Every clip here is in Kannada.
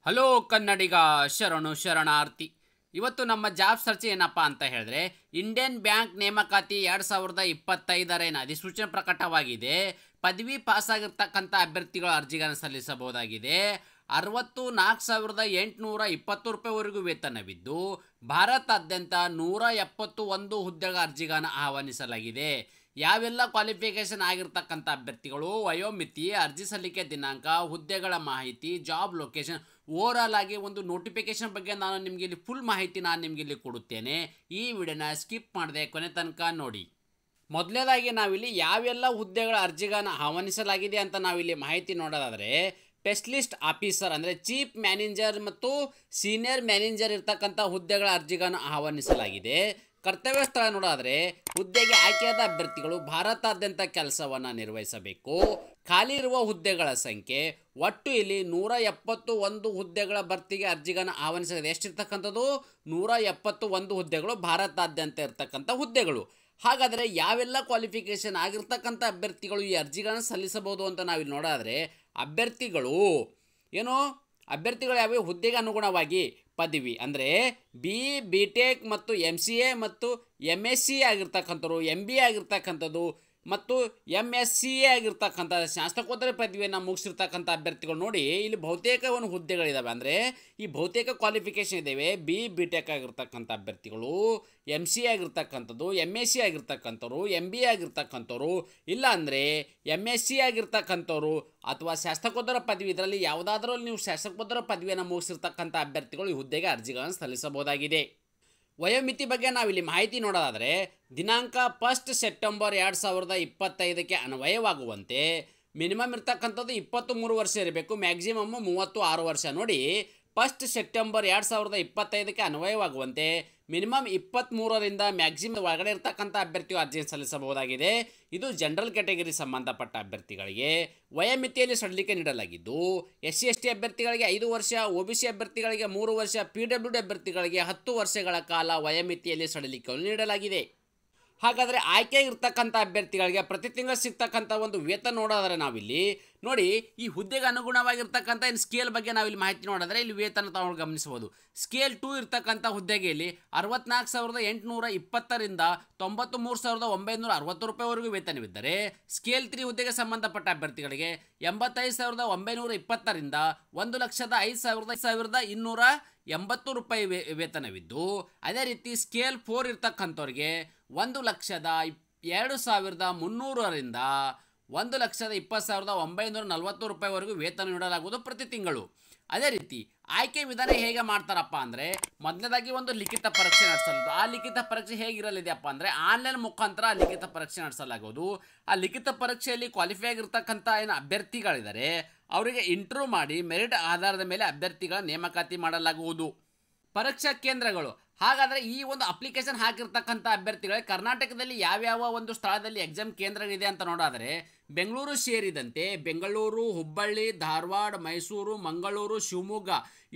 ಹಲೋ ಕನ್ನಡಿಗ, ಶರಣು ಶರಣಾರ್ಥಿ. ಇವತ್ತು ನಮ್ಮ ಜಾಬ್ ಸರ್ಚ್ ಏನಪ್ಪ ಅಂತ ಹೇಳಿದ್ರೆ, ಇಂಡಿಯನ್ ಬ್ಯಾಂಕ್ ನೇಮಕಾತಿ 2025 ಅಧಿಸೂಚನೆ ಪ್ರಕಟವಾಗಿದೆ. ಪದವಿ ಪಾಸಾಗಿರ್ತಕ್ಕಂಥ ಅಭ್ಯರ್ಥಿಗಳು ಅರ್ಜಿಗಳನ್ನು ಸಲ್ಲಿಸಬಹುದಾಗಿದೆ. 64,820 ರೂಪಾಯಿವರೆಗೂ ವೇತನವಿದ್ದು, ಭಾರತಾದ್ಯಂತ 171 ಹುದ್ದೆಗಳ ಅರ್ಜಿಗಳನ್ನು ಆಹ್ವಾನಿಸಲಾಗಿದೆ. ಯಾವೆಲ್ಲ ಕ್ವಾಲಿಫಿಕೇಷನ್ ಆಗಿರ್ತಕ್ಕಂಥ ಅಭ್ಯರ್ಥಿಗಳು, ವಯೋಮಿತಿ, ಅರ್ಜಿ ಸಲ್ಲಿಕೆ ದಿನಾಂಕ, ಹುದ್ದೆಗಳ ಮಾಹಿತಿ, ಜಾಬ್ ಲೊಕೇಶನ್, ಓವರಾಲ್ ಆಗಿ ಒಂದು ನೋಟಿಫಿಕೇಶನ್ ಬಗ್ಗೆ ನಾನು ನಿಮಗೆ ಇಲ್ಲಿ ಫುಲ್ ಮಾಹಿತಿ ನಿಮಗೆ ಇಲ್ಲಿ ಕೊಡುತ್ತೇನೆ. ಈ ವಿಡಿಯೋನ ಸ್ಕಿಪ್ ಮಾಡದೆ ಕೊನೆ ತನಕ ನೋಡಿ. ಮೊದಲನೇದಾಗಿ ನಾವಿಲ್ಲಿ ಯಾವೆಲ್ಲ ಹುದ್ದೆಗಳ ಅರ್ಜಿಗಳನ್ನು ಆಹ್ವಾನಿಸಲಾಗಿದೆ ಅಂತ ನಾವಿಲ್ಲಿ ಮಾಹಿತಿ ನೋಡೋದಾದರೆ, ಸ್ಪೆಷಲಿಸ್ಟ್ ಆಫೀಸರ್ ಅಂದರೆ ಚೀಫ್ ಮ್ಯಾನೇಜರ್ ಮತ್ತು ಸೀನಿಯರ್ ಮ್ಯಾನೇಜರ್ ಇರ್ತಕ್ಕಂಥ ಹುದ್ದೆಗಳ ಅರ್ಜಿಗಳನ್ನು ಆಹ್ವಾನಿಸಲಾಗಿದೆ. ಕರ್ತವ್ಯ ಸ್ಥಳ ನೋಡೋದಾದರೆ, ಹುದ್ದೆಗೆ ಆಯ್ಕೆಯಾದ ಅಭ್ಯರ್ಥಿಗಳು ಭಾರತಾದ್ಯಂತ ಕೆಲಸವನ್ನು ನಿರ್ವಹಿಸಬೇಕು. ಖಾಲಿ ಇರುವ ಹುದ್ದೆಗಳ ಸಂಖ್ಯೆ ಒಟ್ಟು ಇಲ್ಲಿ 171 ಹುದ್ದೆಗಳ ಭರ್ತಿಗೆ ಅರ್ಜಿಗಳನ್ನು ಆಹ್ವಾನಿಸಲಾಗಿದೆ. ಎಷ್ಟಿರ್ತಕ್ಕಂಥದ್ದು? 171 ಹುದ್ದೆಗಳು, ಭಾರತಾದ್ಯಂತ ಇರ್ತಕ್ಕಂಥ ಹುದ್ದೆಗಳು. ಹಾಗಾದರೆ ಯಾವೆಲ್ಲ ಕ್ವಾಲಿಫಿಕೇಷನ್ ಆಗಿರ್ತಕ್ಕಂಥ ಅಭ್ಯರ್ಥಿಗಳು ಈ ಅರ್ಜಿಗಳನ್ನು ಸಲ್ಲಿಸಬಹುದು ಅಂತ ನಾವಿಲ್ಲಿ ನೋಡೋದಾದರೆ, ಅಭ್ಯರ್ಥಿಗಳು ಯಾವ್ಯಾವ ಹುದ್ದೆಗೆ ಅನುಗುಣವಾಗಿ ಪದವಿ ಅಂದರೆ ಬಿ ಟೆಕ್ ಮತ್ತು MCA ಮತ್ತು MSc ಆಗಿರ್ತಕ್ಕಂಥವ್ರು, MBA ಆಗಿರ್ತಕ್ಕಂಥದ್ದು ಮತ್ತು MSCA ಆಗಿರ್ತಕ್ಕಂಥ ಸ್ನಾತಕೋತ್ತರ ಪದವಿಯನ್ನು ಮುಗಿಸಿರ್ತಕ್ಕಂಥ ಅಭ್ಯರ್ಥಿಗಳು ನೋಡಿ, ಇಲ್ಲಿ ಬಹುತೇಕ ಒಂದು ಹುದ್ದೆಗಳಿದ್ದಾವೆ. ಅಂದರೆ ಈ ಬಹುತೇಕ ಕ್ವಾಲಿಫಿಕೇಷನ್ ಇದ್ದಾವೆ. ಬಿ ಟೆಕ್ ಆಗಿರ್ತಕ್ಕಂಥ ಅಭ್ಯರ್ಥಿಗಳು, MCA ಆಗಿರ್ತಕ್ಕಂಥದ್ದು, MSc ಆಗಿರ್ತಕ್ಕಂಥವ್ರು, MBA ಆಗಿರ್ತಕ್ಕಂಥವ್ರು, ಇಲ್ಲ ಅಂದರೆ MSc ಆಗಿರ್ತಕ್ಕಂಥವ್ರು ಅಥವಾ ಶಾಸಕೋತ್ತರ ಪದವಿ, ಇದರಲ್ಲಿ ಯಾವುದಾದ್ರೂ ನೀವು ಶಾಸಕೋತ್ತರ ಪದವಿಯನ್ನು ಮುಗಿಸಿರ್ತಕ್ಕಂಥ ಅಭ್ಯರ್ಥಿಗಳು ಈ ಹುದ್ದೆಗೆ ಅರ್ಜಿಗಳನ್ನು ಸಲ್ಲಿಸಬಹುದಾಗಿದೆ. ವಯೋಮಿತಿ ಬಗ್ಗೆ ನಾವಿಲ್ಲಿ ಮಾಹಿತಿ ನೋಡೋದಾದರೆ, ದಿನಾಂಕ 1 ಸೆಪ್ಟೆಂಬರ್ 2025 ಅನ್ವಯವಾಗುವಂತೆ ಮಿನಿಮಮ್ ಇರ್ತಕ್ಕಂಥದ್ದು 23 ವರ್ಷ ಇರಬೇಕು, ಮ್ಯಾಕ್ಸಿಮಮ್ 36 ವರ್ಷ. ನೋಡಿ, 1 ಸೆಪ್ಟೆಂಬರ್ 2025 ಅನ್ವಯವಾಗುವಂತೆ ಮಿನಿಮಮ್ 23ರಿಂದ ಮ್ಯಾಕ್ಸಿಮಮ್ ಒಳಗಡೆ ಇರ್ತಕ್ಕಂಥ ಅಭ್ಯರ್ಥಿಯು ಅರ್ಜಿ ಸಲ್ಲಿಸಬಹುದಾಗಿದೆ. ಇದು ಜನರಲ್ ಕ್ಯಾಟಗರಿ ಸಂಬಂಧಪಟ್ಟ ಅಭ್ಯರ್ಥಿಗಳಿಗೆ. ವಯೋಮಿತಿಯಲ್ಲಿ ಸಡಿಲಿಕೆ ನೀಡಲಾಗಿದ್ದು, SC/ST ಅಭ್ಯರ್ಥಿಗಳಿಗೆ 5 ವರ್ಷ, OBC ಅಭ್ಯರ್ಥಿಗಳಿಗೆ 3 ವರ್ಷ, PWD ಅಭ್ಯರ್ಥಿಗಳಿಗೆ 10 ವರ್ಷಗಳ ಕಾಲ ವಯೋಮಿತಿಯಲ್ಲಿ ಸಡಿಲಿಕೆಯನ್ನು ನೀಡಲಾಗಿದೆ. ಹಾಗಾದರೆ ಆಯ್ಕೆ ಇರ್ತಕ್ಕಂಥ ಅಭ್ಯರ್ಥಿಗಳಿಗೆ ಪ್ರತಿ ತಿಂಗಳು ಸಿಗ್ತಕ್ಕಂಥ ಒಂದು ವೇತನ ನೋಡೋದಾದರೆ ನಾವಿಲ್ಲಿ ನೋಡಿ, ಈ ಹುದ್ದೆಗೆ ಅನುಗುಣವಾಗಿರ್ತಕ್ಕಂಥ ಇನ್ನು ಸ್ಕೇಲ್ ಬಗ್ಗೆ ನಾವಿಲ್ಲಿ ಮಾಹಿತಿ ನೋಡಿದ್ರೆ ಇಲ್ಲಿ ವೇತನ ತಾವು ಗಮನಿಸಬಹುದು. ಸ್ಕೇಲ್ 2 ಇರ್ತಕ್ಕಂಥ ಹುದ್ದೆಗೆ ಇಲ್ಲಿ 64,820ರಿಂದ 93,960 ರೂಪಾಯಿವರೆಗೂ ವೇತನವಿದ್ದರೆ, ಸ್ಕೇಲ್ 3 ಹುದ್ದೆಗೆ ಸಂಬಂಧಪಟ್ಟ ಅಭ್ಯರ್ಥಿಗಳಿಗೆ 85,920ರಿಂದ 1,05,280 ರೂಪಾಯಿ ವೇತನವಿದ್ದು, ಅದೇ ರೀತಿ ಸ್ಕೇಲ್ 4 ಇರ್ತಕ್ಕಂಥವ್ರಿಗೆ 1,02,300ರಿಂದ 1,20,940 ರೂಪಾಯಿವರೆಗೂ ವೇತನ ನೀಡಲಾಗುವುದು ಪ್ರತಿ ತಿಂಗಳು. ಅದೇ ರೀತಿ ಆಯ್ಕೆ ವಿಧಾನ ಹೇಗೆ ಮಾಡ್ತಾರಪ್ಪ ಅಂದರೆ, ಮೊದಲನೇದಾಗಿ ಒಂದು ಲಿಖಿತ ಪರೀಕ್ಷೆ ನಡೆಸಲಾಗುವುದು. ಆ ಲಿಖಿತ ಪರೀಕ್ಷೆ ಹೇಗಿರಲಿದೆಯಪ್ಪ ಅಂದರೆ, ಆನ್ಲೈನ್ ಮುಖಾಂತರ ಆ ಲಿಖಿತ ಪರೀಕ್ಷೆ ನಡೆಸಲಾಗುವುದು. ಆ ಲಿಖಿತ ಪರೀಕ್ಷೆಯಲ್ಲಿ ಕ್ವಾಲಿಫೈ ಆಗಿರ್ತಕ್ಕಂಥ ಏನು ಅಭ್ಯರ್ಥಿಗಳಿದ್ದಾರೆ ಅವರಿಗೆ ಇಂಟರ್ವ್ಯೂ ಮಾಡಿ ಮೆರಿಟ್ ಆಧಾರದ ಮೇಲೆ ಅಭ್ಯರ್ಥಿಗಳ ನೇಮಕಾತಿ ಮಾಡಲಾಗುವುದು. ಪರೀಕ್ಷಾ ಕೇಂದ್ರಗಳು, ಹಾಗಾದರೆ ಈ ಒಂದು ಅಪ್ಲಿಕೇಶನ್ ಹಾಕಿರ್ತಕ್ಕಂಥ ಅಭ್ಯರ್ಥಿಗಳಿಗೆ ಕರ್ನಾಟಕದಲ್ಲಿ ಯಾವ್ಯಾವ ಒಂದು ಸ್ಥಳದಲ್ಲಿ ಎಕ್ಸಾಮ್ ಕೇಂದ್ರಗಳಿದೆ ಅಂತ ನೋಡೋದಾದರೆ, ಬೆಂಗಳೂರು ಸೇರಿದಂತೆ ಬೆಂಗಳೂರು, ಹುಬ್ಬಳ್ಳಿ, ಧಾರವಾಡ, ಮೈಸೂರು, ಮಂಗಳೂರು, ಶಿವಮೊಗ್ಗ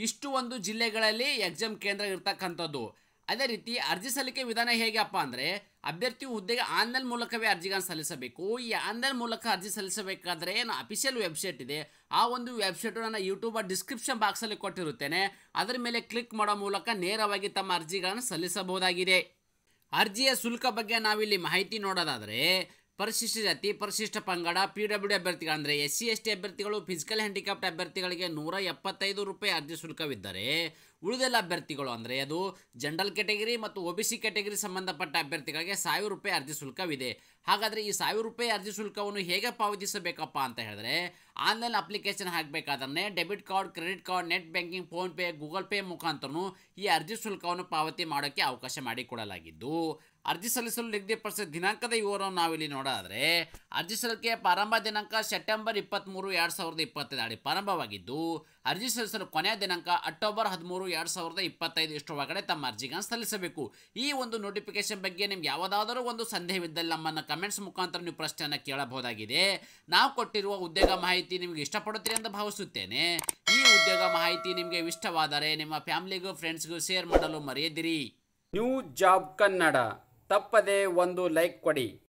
ಇಷ್ಟು ಒಂದು ಜಿಲ್ಲೆಗಳಲ್ಲಿ ಎಕ್ಸಾಮ್ ಕೇಂದ್ರ ಇರ್ತಕ್ಕಂಥದ್ದು. ಅದೇ ರೀತಿ ಅರ್ಜಿ ಸಲ್ಲಿಕೆ ವಿಧಾನ ಹೇಗಪ್ಪ ಅಂದರೆ, ಅಭ್ಯರ್ಥಿ ಹುದ್ದೆಗೆ ಆನ್ಲೈನ್ ಮೂಲಕವೇ ಅರ್ಜಿಗಳನ್ನು ಸಲ್ಲಿಸಬೇಕು. ಈ ಆನ್ಲೈನ್ ಮೂಲಕ ಅರ್ಜಿ ಸಲ್ಲಿಸಬೇಕಾದ್ರೆ ಏನು ಅಫಿಷಿಯಲ್ ವೆಬ್ಸೈಟ್ ಇದೆ, ಆ ಒಂದು ವೆಬ್ಸೈಟು ನನ್ನ ಯೂಟ್ಯೂಬ್ ಡಿಸ್ಕ್ರಿಪ್ಷನ್ ಬಾಕ್ಸಲ್ಲಿ ಕೊಟ್ಟಿರುತ್ತೇನೆ. ಅದರ ಮೇಲೆ ಕ್ಲಿಕ್ ಮಾಡೋ ಮೂಲಕ ನೇರವಾಗಿ ತಮ್ಮ ಅರ್ಜಿಗಳನ್ನು ಸಲ್ಲಿಸಬಹುದಾಗಿದೆ. ಅರ್ಜಿಯ ಶುಲ್ಕ ಬಗ್ಗೆ ನಾವಿಲ್ಲಿ ಮಾಹಿತಿ ನೋಡೋದಾದರೆ, ಪರಿಶಿಷ್ಟ ಜಾತಿ, ಪರಿಶಿಷ್ಟ ಪಂಗಡ, PWD ಅಭ್ಯರ್ಥಿಗಳು ಅಂದರೆ SC/ST ಅಭ್ಯರ್ಥಿಗಳು, ಫಿಸಿಕಲ್ ಹ್ಯಾಂಡಿಕ್ಯಾಪ್ಟ್ ಅಭ್ಯರ್ಥಿಗಳಿಗೆ 175 ರೂಪಾಯಿ ಅರ್ಜಿ ಶುಲ್ಕವಿದ್ದರೆ, ಉಳಿದೆಲ್ಲ ಅಭ್ಯರ್ಥಿಗಳು ಅಂದರೆ ಅದು ಜನರಲ್ ಕ್ಯಾಟಗರಿ ಮತ್ತು OBC ಕ್ಯಾಟಗರಿ ಸಂಬಂಧಪಟ್ಟ ಅಭ್ಯರ್ಥಿಗಳಿಗೆ 1,000 ರೂಪಾಯಿ ಅರ್ಜಿ ಶುಲ್ಕವಿದೆ. ಹಾಗಾದರೆ ಈ 1,000 ರೂಪಾಯಿ ಅರ್ಜಿ ಶುಲ್ಕವನ್ನು ಹೇಗೆ ಪಾವತಿಸಬೇಕಪ್ಪ ಅಂತ ಹೇಳಿದ್ರೆ, ಆನ್ಲೈನ್ ಅಪ್ಲಿಕೇಶನ್ ಹಾಕಬೇಕಾದ್ರೆ debit card, credit card, net banking, PhonePe, Google Pay ಮುಖಾಂತರನು ಈ ಅರ್ಜಿ ಶುಲ್ಕವನ್ನು ಪಾವತಿ ಮಾಡೋಕ್ಕೆ ಅವಕಾಶ ಮಾಡಿಕೊಡಲಾಗಿದ್ದು, ಅರ್ಜಿ ಸಲ್ಲಿಸಲು ನಿಗದಿಪಡಿಸಿದ ದಿನಾಂಕದ ವಿವರವನ್ನು ನಾವಿಲ್ಲಿ ನೋಡೋದಾದರೆ, ಅರ್ಜಿ ಸಲ್ಲಿಕೆ ಪ್ರಾರಂಭ ದಿನಾಂಕ ಸೆಪ್ಟೆಂಬರ್ 23, 2025 ಪ್ರಾರಂಭವಾಗಿದ್ದು, ಅರ್ಜಿ ಸಲ್ಲಿಸಲು ಕೊನೆಯ ದಿನಾಂಕ ಅಕ್ಟೋಬರ್ 13, 2025 ಇಷ್ಟರೊಳಗಡೆ ತಮ್ಮ ಅರ್ಜಿಗಳನ್ನು ಸಲ್ಲಿಸಬೇಕು. ಈ ಒಂದು ನೋಟಿಫಿಕೇಶನ್ ಬಗ್ಗೆ ನಿಮ್ಗೆ ಯಾವುದಾದರೂ ಒಂದು ಸಂದೇಹವಿದ್ದಲ್ಲಿ ನಮ್ಮನ್ನು ಕಮೆಂಟ್ಸ್ ಮುಖಾಂತರ ನೀವು ಪ್ರಶ್ನೆಯನ್ನು ಕೇಳಬಹುದಾಗಿದೆ. ನಾವು ಕೊಟ್ಟಿರುವ ಉದ್ಯೋಗ ಮಾಹಿತಿ ನಿಮಗೆ ಇಷ್ಟಪಡುತ್ತೀರಿ ಅಂತ ಭಾವಿಸುತ್ತೇನೆ. ಈ ಉದ್ಯೋಗ ಮಾಹಿತಿ ನಿಮಗೆ ಇಷ್ಟವಾದರೆ ನಿಮ್ಮ ಫ್ಯಾಮಿಲಿಗೂ ಫ್ರೆಂಡ್ಸ್ಗೂ ಶೇರ್ ಮಾಡಲು ಮರೆಯದಿರಿ. ನ್ಯೂ ಜಾಬ್ ಕನ್ನಡ ತಪ್ಪದೆ ಒಂದು ಲೈಕ್ ಕೊಡಿ.